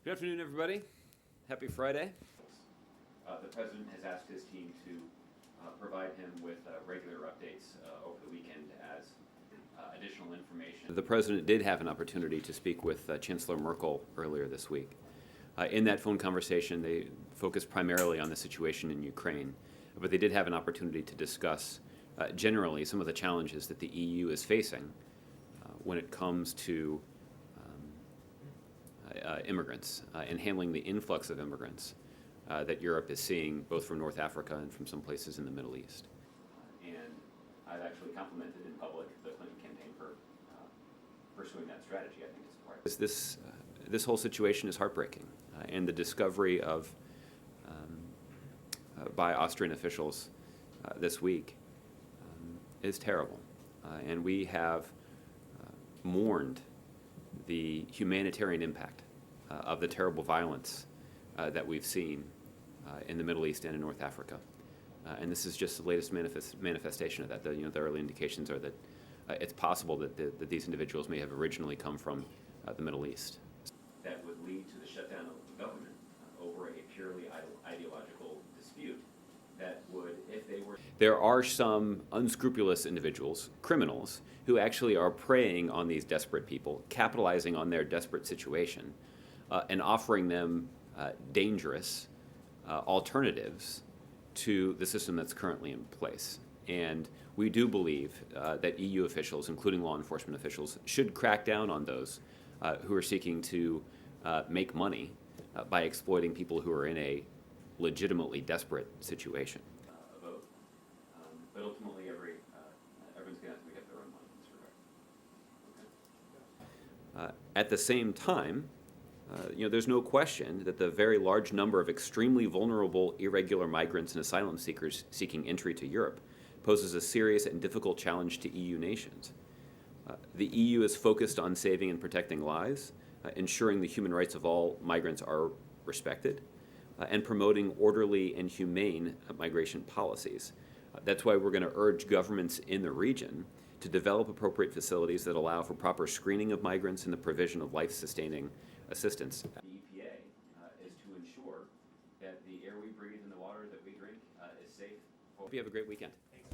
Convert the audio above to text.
Good afternoon, everybody. Happy Friday. The President has asked his team to provide him with regular updates over the weekend as additional information. The President did have an opportunity to speak with Chancellor Merkel earlier this week. In that phone conversation, they focused primarily on the situation in Ukraine, but they did have an opportunity to discuss generally some of the challenges that the EU is facing when it comes to immigrants and handling the influx of immigrants that Europe is seeing both from North Africa and from some places in the Middle East. And I've actually complimented in public the Clinton campaign for pursuing that strategy. I think it's part. This whole situation is heartbreaking, and the discovery of by Austrian officials this week is terrible, and we have mourned the humanitarian impact of the terrible violence that we've seen in the Middle East and in North Africa. And this is just the latest manifestation of that. The early indications are that it's possible that these individuals may have originally come from the Middle East. That would lead to the shutdown of the government over a purely ideological dispute that would, if they were... There are some unscrupulous individuals, criminals, who actually are preying on these desperate people, capitalizing on their desperate situation, and offering them dangerous alternatives to the system that's currently in place. And we do believe that EU officials, including law enforcement officials, should crack down on those who are seeking to make money by exploiting people who are in a legitimately desperate situation. A vote, but ultimately everyone's going to have to make up their own mind in this regard. Okay. At the same time, there's no question that the very large number of extremely vulnerable, irregular migrants and asylum seekers seeking entry to Europe poses a serious and difficult challenge to EU nations. The EU is focused on saving and protecting lives, ensuring the human rights of all migrants are respected, and promoting orderly and humane migration policies. That's why we're going to urge governments in the region to develop appropriate facilities that allow for proper screening of migrants and the provision of life-sustaining assistance. The EPA is to ensure that the air we breathe and the water that we drink is safe. Hope you have a great weekend. Thanks,